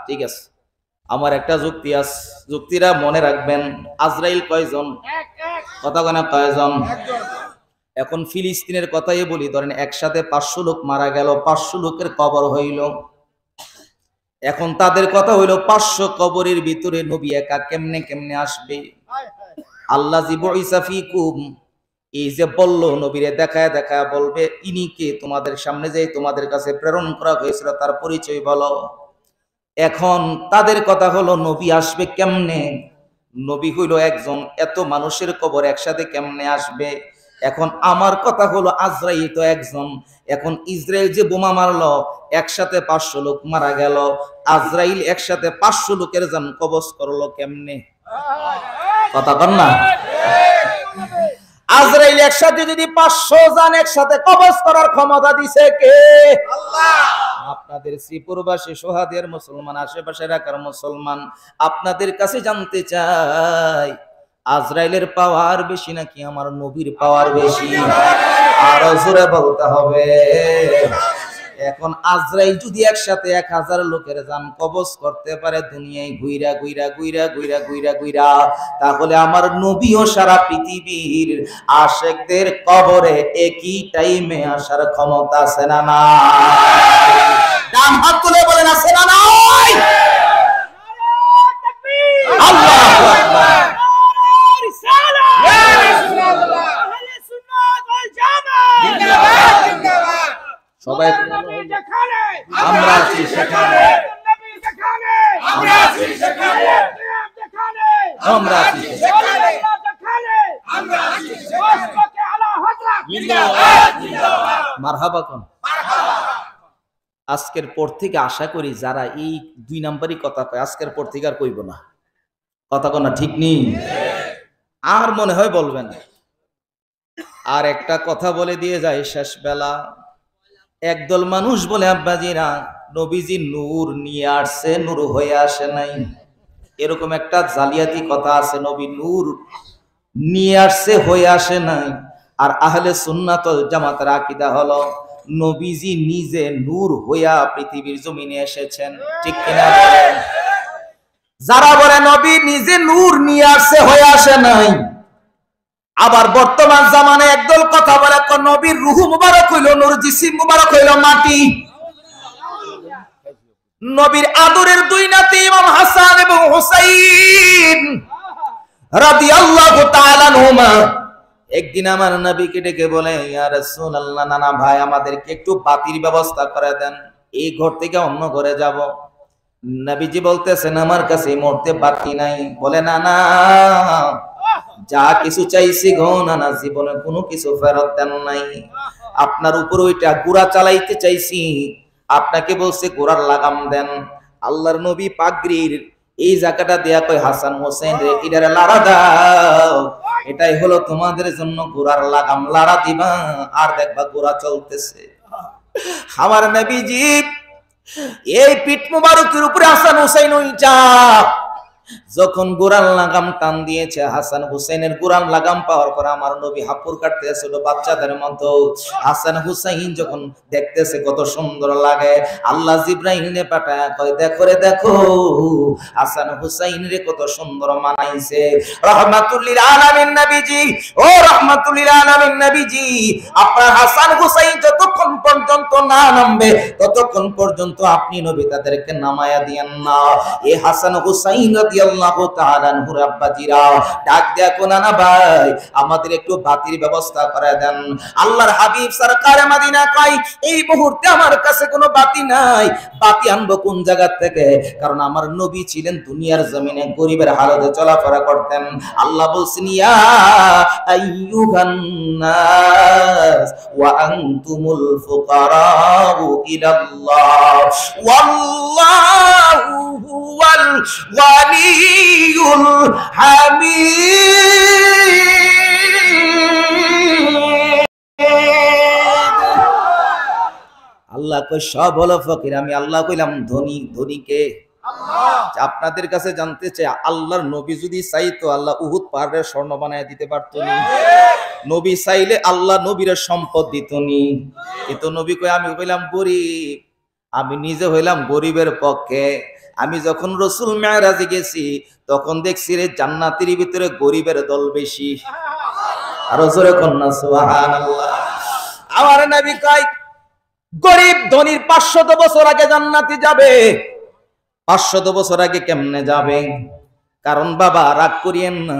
ঠিক আছে। আমার একটা যুক্তি আছে, যুক্তিরা মনে রাখবেন। আজরাইল কয়জন? কথা কনা কয়জন? এখন ফিলিস্তিনের কথাই বলি, ধরেন একসাথে 500 লোক মারা গেল, 500 লোকের কবর হইল। এখন তাদের কথা হইল 500 কবরের ভিতরে নবী একা কেমনে কেমনে আসবে? আল্লাহ জিবুইসা ফিকুম, এই যে বললো নবীরে দেখায় দেখায় বলবে ইনি কে? তোমাদের সামনে যে তোমাদের কাছে প্রেরণ করা হয়েছিল তার পরিচয় বলো। এখন তাদের কথা হলো নবী আসবে কেমনে? নবী হইল একজন, এত মানুষের কবর একসাথে কেমনে আসবে? এখন আমার কথা হলো আজরাইল তো একজন। এখন ইসরায়েল যে বোমা মারলো, একসাথে 500 লোক মারা গেল, আজরাইল একসাথে 500 লোকের জান কবজ করলো কেমনে? কথা বল না। আজরাইল একসাথে যদি 500 জন একসাথে কবজ করার ক্ষমতা দিছে কে? আল্লাহ। আপনাদের শ্রীপুরবাসী সোহাদের মুসলমান, আশেপাশে এলাকার মুসলমান, আপনাদের কাছে জানতে চাই, আজরাইলের পাওয়ার বেশি নাকি আমার নবীর পাওয়ার বেশি? আরো জোরে বলতে হবে। এখন আজরাইল যদি একসাথে 1000 লোকের জান কবজ করতে পারে দুনিয়ায় ঘুইরা ঘুইরা ঘুইরা ঘুইরা ঘুইরা ঘুইরা, তাহলে আমার নবীও সারা পৃথিবীর আশিকদের কবরে একই টাইমে আসার ক্ষমতা আছে না না? ডান হাত তুলে বলেন আছে না নাই? আল্লাহু আকবার। সবাই আমরা আছি সেখানে, আমরা আছি সেখানে, আমরা আছি সেখানে, আমরা আছি সেখানে। মারহাবা কোন। আজকের পর থেকে আশা করি যারা এই 2 নাম্বারই কথা কয়, আজকের পর থেকে আর কইব না। কথা কোন ঠিক নেই? আর মনে হয় বলবেন। আর একটা কথা বলে দিয়ে যায় শেষ বেলা। একদল মানুষ বলে আব্বাজিরা নবীজি নূর নিয়ে আসছে, নূর হয়ে আসে নাই। এরকম একটা জালিয়াতি কথা আছে, নবী নূর নিয়ে আসছে, হয়ে আসে নাই। আর আহলে সুন্নাত ওয়াল জামাতের আকীদা হলো নবীজি নিজে নূর হইয়া পৃথিবীর জমিনে এসেছেন। ঠিক কিনা বলেন? যারা বলে নবী নিজে নূর নিয়ে আসছে, হয়ে আসে নাই, আবার বর্তমান জামানায় একদল কথা বলে নবীর রূহ মুবারক হইল নূর, জিসিম মুবারক হইল মাটি। নবীর আদরের 2 নাতি ইমাম হাসান এবং হুসাইন রাদিয়াল্লাহু তাআলা আনহুমা একদিন আমার নবীকে ডেকে বলে, ইয়া রাসূলুল্লাহ, নানা ভাই আমাদেরকে একটু বাতির ব্যবস্থা করে দেন, এই ঘর থেকে অন্য ঘরে যাব। নবীজি বলতেছেন আমার কাছে এই মুহূর্তে বাতি নাই। বলে না না, যা কিছু চাইছি গো নানা, জীবনে কোনো কিছু ফেরত দেন নাই। আপনার উপর ওইটা গুড়া চালাইতে চাইছি, আপনাকে বলছে গোড়ার লাগাম দেন। আল্লাহর নবী পাগড়ির এই জায়গাটা দেয়া কই হাসান হোসেন রে ইদারে লাড়া দাও, এটাই হলো তোমাদের জন্য গোড়ার লাগাম, লাড়া দিবা আর দেখবা গোড়া চলতেছে। আমার নবীজি এই পিঠ মুবারকের উপরে হাসান হোসেন উইটা যখন গোরান লাগাম টান দিয়েছে, হাসান হুসাইনের গোরান লাগাম পাওয়ার পর আমার নবী হাপুর কাটতেছিল বাচ্চাদের মতো। হাসান হুসাইন যখন দেখতেছে কত সুন্দর লাগে, আল্লাহ জিব্রাইলে পাঠায় কয় দেখো রে দেখো হাসান হুসাইন রে কত সুন্দর মানাইছে। রাহমাতুল লিল আলামিন নবীজি, ও রাহমাতুল লিল আলামিন নবীজি, আপনার হাসান হুসাইন যতক্ষণ পর্যন্ত না নামবে ততক্ষণ পর্যন্ত আপনি নবী তাদেরকে নামায়া দিয়েন না। এই হাসান হুসাইন রাদিয়াল্লাহু তাআলা আনহুর আব্বাজিরা ডাক দেয়া কোনা না ভাই আমাদের একটু বাতির ব্যবস্থা করে দেন। আল্লাহর হাবিব সরকারে মদিনা কয় এই মুহূর্তে আমার কাছে কোনো বাতি নাই, বাতি আনবো কোন জায়গা থেকে? কারণ আমার নবী ছিলেন দুনিয়ার জমিনে গরিবের হালতে চলাফেরা করতেন। আল্লাহ বলছেন ইয়া আইয়ুহান নাস ওয়া আনতুমুল ফুকারাউ ইলাল্লাহ ওয়াল্লাহু হুয়াল ওয়ালিয়ুল হামিদ। আল্লাহ কই সব হলো ফকির, আমি আল্লাহ কইলাম ধনী। ধনীকে আপনাদের কাছে জানতে চাই, আল্লাহর নবী যদি চাইতো আল্লাহ উহুদ পাহাড়ের স্বর্ণ বানায় দিতে পারতো নি? নবী চাইলে আল্লাহ নবীর সম্পদ দিত নি? কিন্তু নবী কই আমি কইলাম গরিব, আমি নিজে হইলাম গরিবের পক্ষে। আমি যখন রসুল মেরাজে গেছি তখন দেখছি রে জান্নাতের ভিতরে গরিবের দল বেশি। আরো জোরে কন্যা সুবহানাল্লাহ। আমার নবী কয় গরিব ধনীর 500 বছর আগে জান্নাতে যাবে। 500 বছর আগে কেমনে যাবে? কারণ বাবা রাগ করিয়েন না,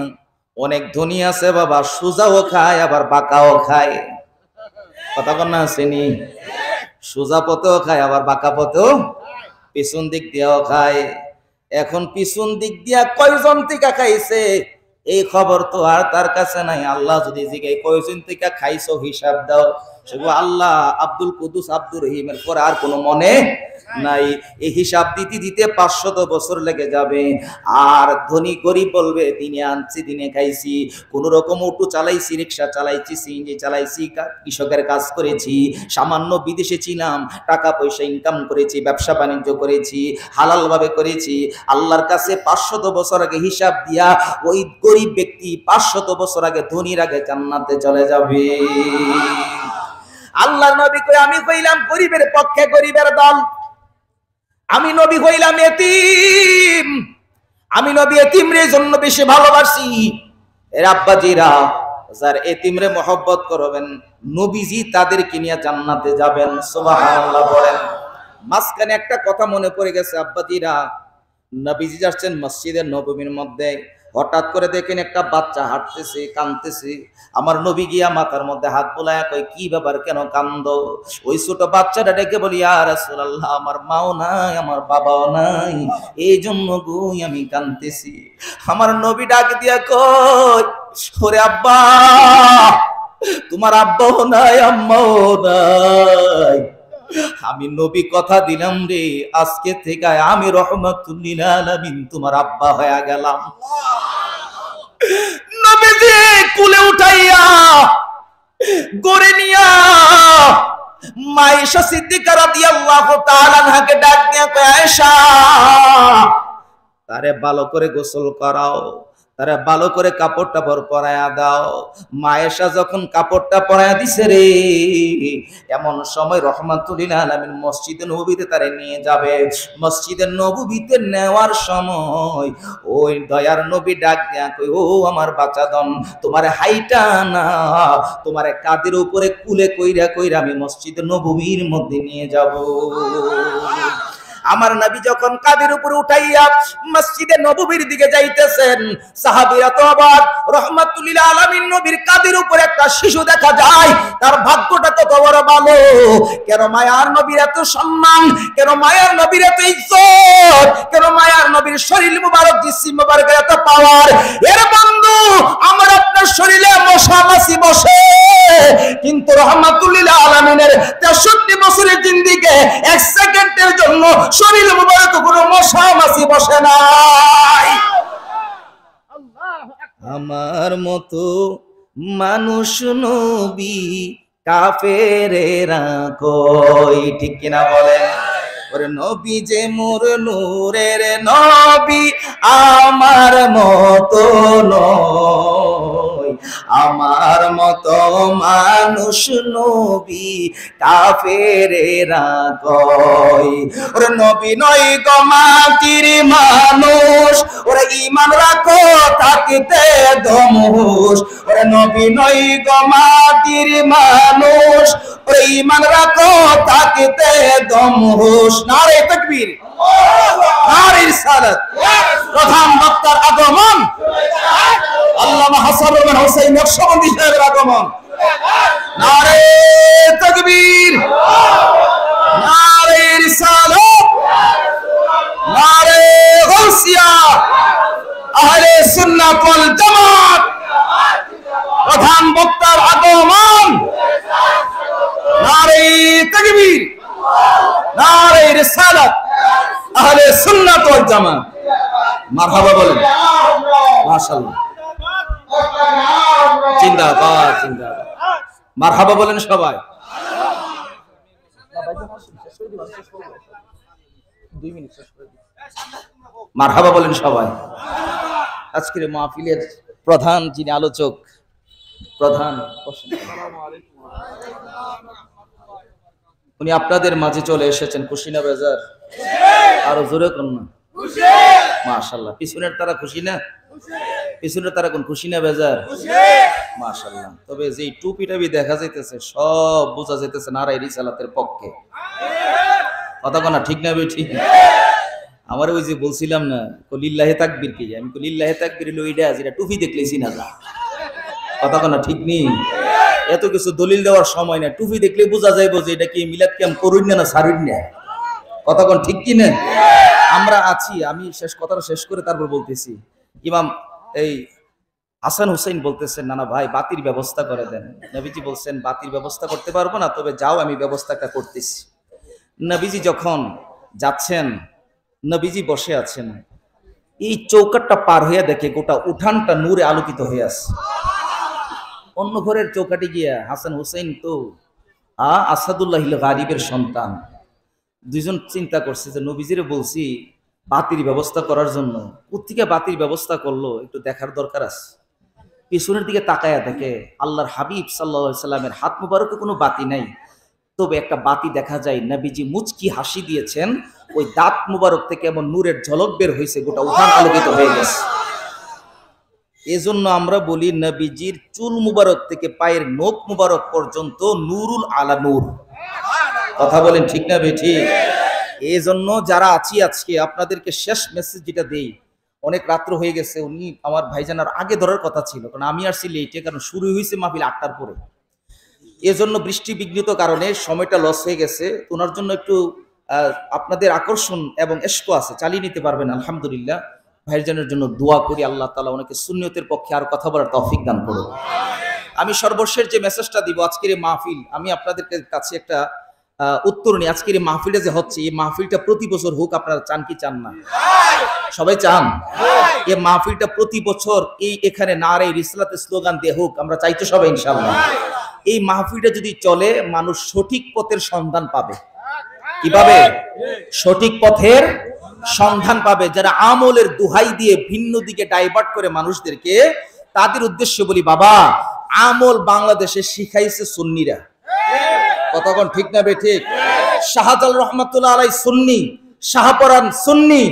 অনেক ধনী আছে বাবা সোজাও খায় আবার বাঁকাও খায়। কথা কন্যা আসেনি? সোজা পথেও খায় আবার বাঁকা পথেও, পিছন দিক দিয়েও খায়। এখন পিছন দিক দিয়া কয়জন টিকা খাইছে এই খবর তো আর তার কাছে নাই। আল্লাহ যদি জিজ্ঞাসা কয়জন টিকা খাইছো হিসাব দাও, সেগুলো আল্লাহ আব্দুল কুদ্দুস আব্দুর রহিমের পর আর কোনো মনে নাই। এই হিসাব দিতে দিতে 500 বছর লেগে যাবে। আর ধনী গরিব বলবে দিনে আনছি দিনে খাইছি, কোন রকম অটো চালাইছি, রিক্সা চালাইছি, সিএনজি চালাইছি, কৃষকের কাজ করেছি, সামান্য বিদেশে ছিলাম, টাকা পয়সা ইনকাম করেছি, ব্যবসা বাণিজ্য করেছি, হালাল ভাবে করেছি। আল্লাহর কাছে 500 বছর আগে হিসাব দিয়া ওই গরিব ব্যক্তি 500 বছর আগে ধনীর আগে জান্নাতে চলে যাবে। আল্লাহ নবী কই আমি কইলাম গরিবের পক্ষে গরিবের দল। আমি নবী হইলাম এতিম। আমি নবী এতিমরে জন্য বেশি ভালোবাসি। এর আব্বাজিরা যার এতিমরে মহব্বত করবেন, নবীজি তাদেরকে নিয়ে জান্নাতে যাবেন। সুবহানাল্লাহ বলেন। মাঝখানে একটা কথা মনে পড়ে গেছে আব্বাজিরা, নবীজি যাচ্ছেন মসজিদের নববীর মধ্যে, হঠাৎ করে দেখেন একটা বাচ্চা হাঁটতেছে, কাঁদতেছে। আমার নবী গিয়া মাথার মধ্যে হাত বুলায়া কই কি ব্যাপার, কেন কান্দো? ওই ছোট বাচ্চাটা ডেকে বলি ইয়া রাসূলুল্লাহ আমার মাও নাই আমার বাবাও নাই, এই জন্য গুই আমি কাঁদতেছি। আমার নবী ডাক দিয়া কই ওরে আব্বা, তোমার আব্বাও নাই আম্মাও নাই। আমি নবী কথা দিলাম রে, আজকে থেকে আমি রহমাতুল লিল আলামিন তোমার আব্বা হয়ে গেলাম। নবীজি কুলে উঠাইয়া গড়ে নিয়া মায়েশা সিদ্দিকা রাদিয়াল্লাহু তাআলা আনহাকে ডাক দিয়া কয় আয়েশা তারে ভালো করে গোসল করাও, তারা ভালো করে কাপড় টাপড় পরায়া দাও। মায়েশা যখন কাপড়টা পরায়া দিছে রে, এমন সময় রহমাতুল লিল আলামিন মসজিদে নববীতে তারে নিয়ে যাবে। মসজিদের নববীতে নেওয়ার সময় ওই দয়ার নবী ডাক দেয়া কই ও আমার বাচ্চাদন, তোমার হাইটা না তোমার কাঁধের উপরে কুলে কইরা কইরা আমি মসজিদে নববীর মধ্যে নিয়ে যাব। আমার নবী যখন কাঁধের উপরে উঠাইয়া মসজিদে নববীর দিকে যাইতেছেন, সাহাবীরা তো অবাক। রহমাতুল লিল আলামিন নবীর কাঁধের উপরে একটা শিশু দেখা যায়, তার ভাগ্যটা কত বড় ভালো। কেন মায়ার নবীর এত সম্মান, কেন মায়ার নবীর এত ইজ্জত, কেন মায়ার নবীর শরীর মুবারক জিসিম মুবারকের এত পাওয়ার। এর বন্ধু আমার আপনার শরীরে মশা মাছি বসে, কিন্তু রহমাতুল লিল আলামিনের 63 বছরের জিন্দেগিতে 1 সেকেন্ডের জন্য শরীর মুবারক কোনো মশা মাছি বসে নাই। আমার মতো মানুষ নবী কাফেরেরা কই, ঠিক কিনা বলেন? ওরে নবী যে মোর নূরের নবী, আমার মতো নয়, আমার মতো মানুষ নবী কাফেরেরা কয়। ওরে নবী নয় গো মাটির মানুষ, ওরে ঈমান রাখো থাকিতে দমহুশ। ওরে নবী নয় গো মাটির মানুষ, ওরে ঈমান রাখো থাকিতে দমহুশ। নারে তাকবীর, নারে রিসালাত। প্রধান বক্তার আগমন, আল্লামা হাসান ইবনে হুসাইন নকশবন্দি সাহেবের আগমন। নারে তাকবীর, নারে রিসালাত, নারে গাউসিয়া, আহলে সুন্নাত ওয়াল জামাত। প্রধান বক্তার আগমন, নারে তাকবীর, নারে রিসালাত, আহলে সুন্নাত ওয়াল জামাত। মারহাবা বলেন, মাশাআল্লাহ, জিন্দাবাদ জিন্দাবাদ। মারহাবা বলেন সবাই। মারহাবা বলেন সবাই। আজকের মাহফিলের প্রধান যিনি আলোচক, উনি আপনাদের মাঝে চলে এসেছেন। খুশি না বেজার? আরো জোরে কোন না? মাশাআল্লাহ। পিছনের তারা খুশি না? পিছনের তারা কোন খুশি না বেজার? মাশাআল্লাহ। তবে যে টুপিটা দেখা যাইতেছে সব বোঝা যাইতেছে নারায়ে রিসালাতের পক্ষে। কথা কোনা ঠিক না বে ঠিক? আমার ওই যে বলছিলাম না লিল্লাহি তাকবীর কি, আমি লিল্লাহি তাকবীর হলো এইটা যেটা টুপি দেখলেই চিনা যায়। কথা কোনা ঠিক নেই? এত কিছু দলিল দেওয়ার সময় না, টুপি দেখলেই বোঝা যাইব যে এটা কি মিলাদ ক্যাম্প করুন না সারুন না। কথা কোন ঠিক কি না? আমরা আছি, আমি কথাটা শেষ করে তারপর বলতেছি। ইমাম এই হাসান হুসাইন বলতেছেন, নানা ভাই বাতির ব্যবস্থা করে দেন। নবীজি বলছেন বাতির ব্যবস্থা করতে পারবো না, তবে যাও আমি ব্যবস্থাটা করতেছি। নবীজি যখন যাচ্ছেন, নবীজি বসে আছেন, এই চৌকাটটা পার হয়ে দেখে গোটা উঠানটা নূরে আলোকিত হয়ে আছে। অন্য ঘরের চৌকাটে গিয়া হাসান হুসাইন তো আসাদুল্লাহ গারিবের সন্তান, দুইজন চিন্তা করছে যে নবীজিরে বলছি বাতির ব্যবস্থা করার জন্য, কোত্থেকে বাতির ব্যবস্থা করলো একটু দেখার দরকার আছে। পিছনের দিকে তাকায়া দেখে আল্লাহর হাবিব সাল্লাল্লাহু আলাইহি সাল্লামের হাত মুবারকে কোনো বাতি নাই, তবে একটা বাতি দেখা যায়। নবীজি মুচকি হাসি দিয়েছেন, ওই দাঁত মুবারক থেকে এমন নূরের ঝলক বের হয়েছে, গোটা উঠান আলোকিত হয়ে গেছে। এজন্য আমরা বলি নবীজির চুল মুবারক থেকে পায়ের নখ মুবারক পর্যন্ত নূরুল আলা নূর। কথা বলেন ঠিক না বেঠি? এই জন্য যারা আছি আজকে আপনাদেরকে শেষ মেসেজ যেটা দেই, অনেক রাত্র হয়ে গেছে, উনি আমার ভাইজানার আগে ধরার কথা ছিল, কারণ আমি আসছি লেটে, কারণ শুরু হয়েছে মাহফিল 8টার পরে। এজন্য বৃষ্টি বিঘ্নিত কারণে সময়টা লস হয়ে গেছে। ওনার জন্য একটু আপনাদের আকর্ষণ এবং এশক আছে, চালিয়ে নিতে পারবেন আলহামদুলিল্লাহ। ভাইজানের জন্য দোয়া করি, আল্লাহ তাআলা ওনাকে সুন্নিয়তের পক্ষে আর কথা বলার তৌফিক দান করুন। আমি সর্বশেষ যে মেসেজটা দিব, আজকের এই মাহফিল, আমি আপনাদের কাছে একটা উত্তর নিই। আজকের এই মাহফিলটা যে হচ্ছে, এই মাহফিলটা প্রতি বছর হোক, আপনারা চান কি চান না? সবাই চান। এই মাহফিলটা প্রতি বছর এখানে নারায়ে রিসালাতের স্লোগান দিয়ে হোক, আমরা চাই তো সবাই ইনশাআল্লাহ। এই মাহফিলটা যদি চলে, মানুষ সঠিক পথের সন্ধান পাবে। কিভাবে? সঠিক পথের সন্ধান পাবে। যারা আমলের দুহাই দিয়ে ভিন্ন দিকে ডাইভার্ট করে মানুষদেরকে, তাদের উদ্দেশ্যে বলি, বাবা আমল বাংলাদেশে শিখাইছে সুন্নিরা। কতক্ষণ ঠিক না বে ঠিক? শাহজালাল রহমাতুল্লাহ আলাইহি সুন্নি, শাহপরান সুন্নি,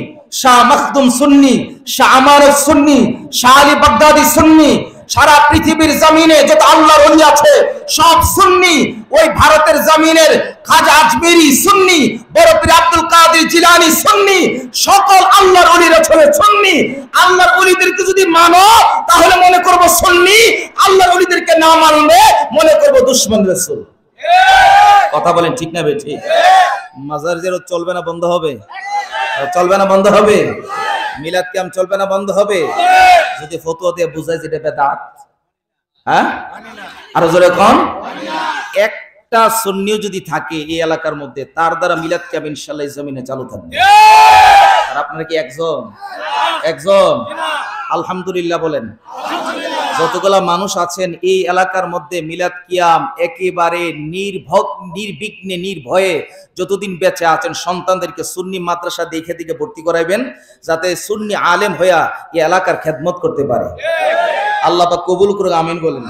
শাহ মখদুম সুন্নি, শাহ আমানত সুন্নি, শাহ আলী বাগদাদি সুন্নি। সারা পৃথিবীর জমিনে যত আল্লাহর ওলি আছে সব সুন্নি। ওই ভারতের জমিনের খাজা আজমেরি সুন্নি, বড় পীর আব্দুল কাদের জিলানী সুন্নি। সকল আল্লাহর ওলিরা হলো সুন্নি। আল্লাহর ওলিদেরকে যদি মানো তাহলে মনে করব সুন্নি, আল্লাহর ওলিদেরকে না মানলে মনে করব দুশমন রাসূল। কথা বলেন ঠিক না বে ঠিক? মাজার জিয়ারত চলবে না বন্ধ হবে? চলবে না বন্ধ হবে? মিলাদ ক্যাম্প চলবে না বন্ধ হবে? যদি ফতোয়া দিয়ে বুঝায় যেটা বেদাত, হ্যাঁ আরো জোরে কোন? একটা সুন্নিও যদি থাকে এই এলাকার মধ্যে, তার দ্বারা মিলাদ ক্যাম্প ইনশাআল্লাহ এই জমিনে চালু থাকবে। আর আপনারা কি একজন? আলহামদুলিল্লাহ বলেন। যতগুলা মানুষ আছেন এই এলাকার মধ্যে মিলাদ কিয়াম একেবারে নির্বিঘ্নে নির্ভয়ে যতদিন বেঁচে আছেন, সন্তানদেরকে সুন্নি মাদ্রাসা দেখে দেখে ভর্তি করাইবেন, যাতে সুন্নি আলেম হইয়া এই এলাকার খেদমত করতে পারে। আল্লাহ পাক কবুল করুন, আমিন বলেন।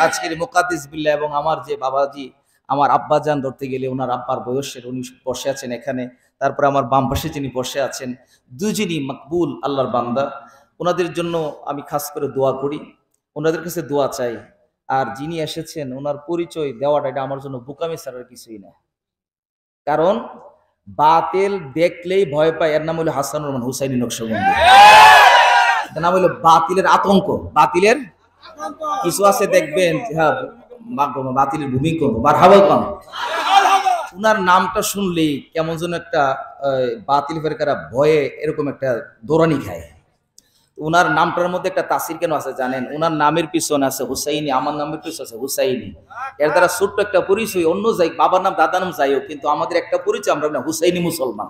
আজকের মুকাদ্দিস বিল্লাহ এবং আমার যে বাবাজি, আমার আব্বাজান ধরতে গেলে ওনার আব্বার বয়সের, উনি বসে আছেন এখানে। তারপরে আমার বাম পাশে যিনি বসে আছেন, দুজনই মকবুল আল্লাহর বান্দা। ওনাদের জন্য আমি খাস করে দোয়া করি, ওনাদের কাছে দোয়া চাই। আর যিনি এসেছেন ওনার পরিচয় দেওয়াটা এটা আমার জন্য বোকামি ছাড়ার কিছুই না। কারণ বাতিল দেখলেই ভয় পায়। এর নাম হলো হাসানুর রহমান হুসাইনি নকশবন্দি। এর নাম হলো বাতিলের আতঙ্ক। বাতিলের কিছু আছে দেখবেন, হ্যাঁ বাতিলের ভূমিকম্প বারহাবা কম। উনার নামটা শুনলেই কেমন যেন একটা বাতিল ফেরকারা ভয়ে এরকম একটা দৌড়ানি খায়। উনার নামটার মধ্যে একটা তাসির কেন আছে জানেন? উনার নামের পিছনে আছে হুসাইনি, আমার নামের পিছনে আছে হুসাইনি। এর দ্বারা ছোট্ট একটা পরিচয়, অন্য যাই বাবার নাম দাদার নাম যাইও, কিন্তু আমাদের একটা পরিচয়, আমরা হুসাইনি মুসলমান।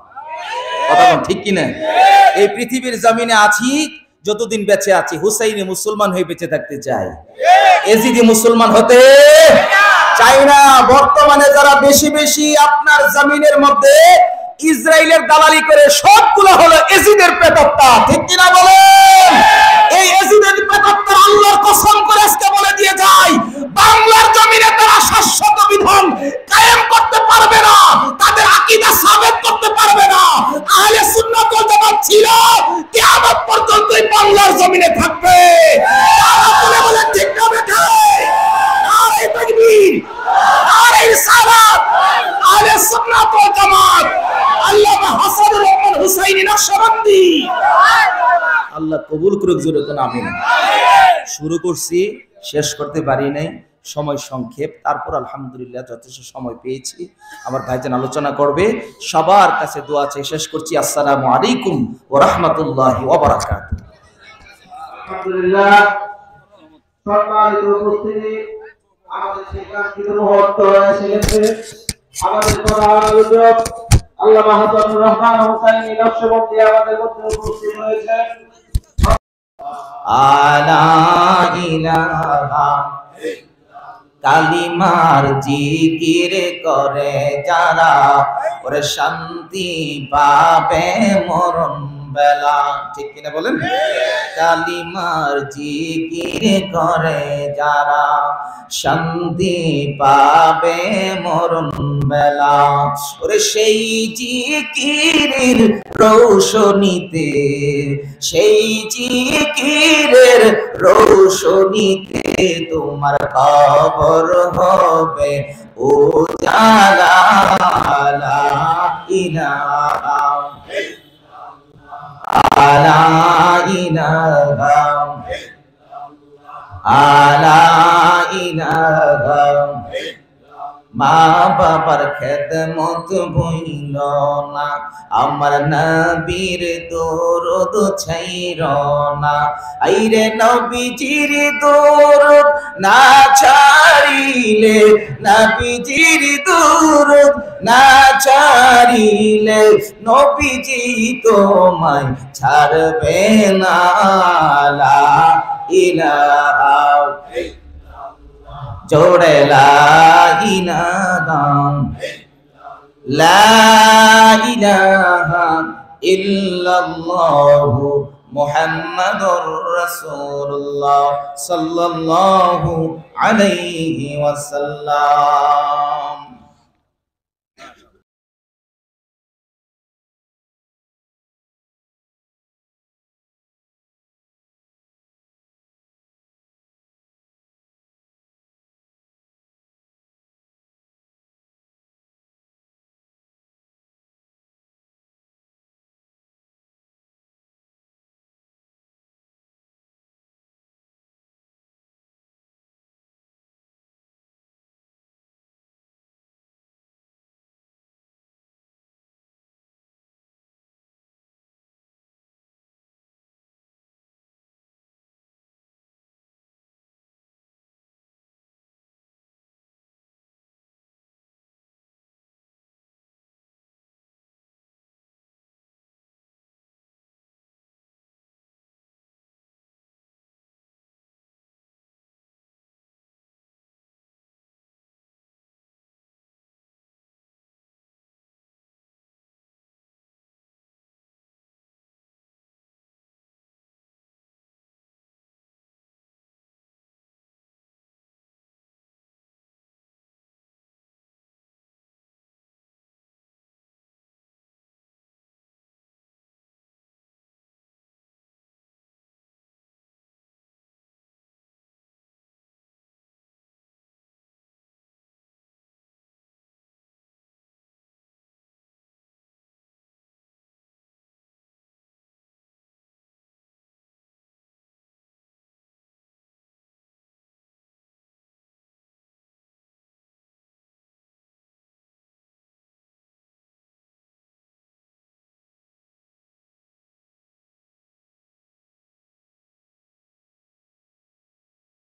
কথা ঠিক কিনা? এই পৃথিবীর জমিনে আছি, যতদিন বেঁচে আছি হুসাইনি মুসলমান হয়ে বেঁচে থাকতে চাই, এজিদি মুসলমান হতে চাই না। বর্তমানে যারা আপনারা বেশি বেশি আপনার জমিনের মধ্যে ইসরায়েলের দালালি করে সবগুলো হলো এজিদের প্রেতাত্মা, ঠিক কিনা বলেন? এই এজিদের প্রেতাত্মা আল্লাহর কসম করে আজকে বলে দিয়ে যায়, বাংলার জমিনে তারা শাশ্বত বিধান কায়েম করতে পারবে না, তাদের আকীদা সাবেত করতে পারবে না। আহলে সুন্নাত ওয়াল জামাত ছিল, কিয়ামত পর্যন্ত এই বাংলার জমিনে থাকবে। তারা বলে বলে ঠিক না বেঠা? নারে তাকবীর, নারে রিসালাত, আহলে সুন্নাত ওয়াল জামাত, আল্লামা হাসানুর রহমান হুসাইনি নকশবন্দি। আল্লাহ কবুল করুক, জোরে কোন আমিন। শুরু করছি, শেষ করতে পারি নাই, সময় সংক্ষেপ, তারপর আলহামদুলিল্লাহ যথেষ্ট সময় পেয়েছি। আমার ভাইজান আলোচনা করবে, সবার কাছে দোয়া চেয়ে শেষ করছি। আসসালামু আলাইকুম ওয়া রাহমাতুল্লাহি ওয়া বারাকাতুহু। আলহামদুলিল্লাহ, সম্মানিত উপস্থিতি, আমাদের শিক্ষার্থীর মুহূর্ত এসে গেছে। আমাদের প্রধান আলোচক আল্লামা হাসানুর রহমান হুসাইনি নকশবন্দি আমাদের মধ্যে উপস্থিত হয়েছেন। আলা ইলাহা কালিমার জিকির করে যারা, ওরে শান্তি পাবে মরণ বেলা, ঠিক কিনা বলেন? কালিমার জিকির করে যারা, শান্তি পাবে মরণ বেলা। ওরে সেই জিকিরের রৌশনীতে, সেই জিকিরের রৌশনীতে তোমার খবর হবে উজালা। লা ইলাহা আলা ইলাহা আলা ইলাহা, মা বাবার খেদমত ভুইল না, আমার নবীর দরুদ ছাইর না। আইরে নবীজির দরুদ না ছাড়িলে, নবীজির দরুদ না ছাড়িলে নবীজি তোমায় ছাড়বে না। লা ইলাহা জোড়ে লা ইলাহা, লা ইলাহা ইল্লাল্লাহু মুহাম্মাদুর রাসূলুল্লাহ সাল্লাল্লাহু আলাইহি ওয়াসাল্লাম।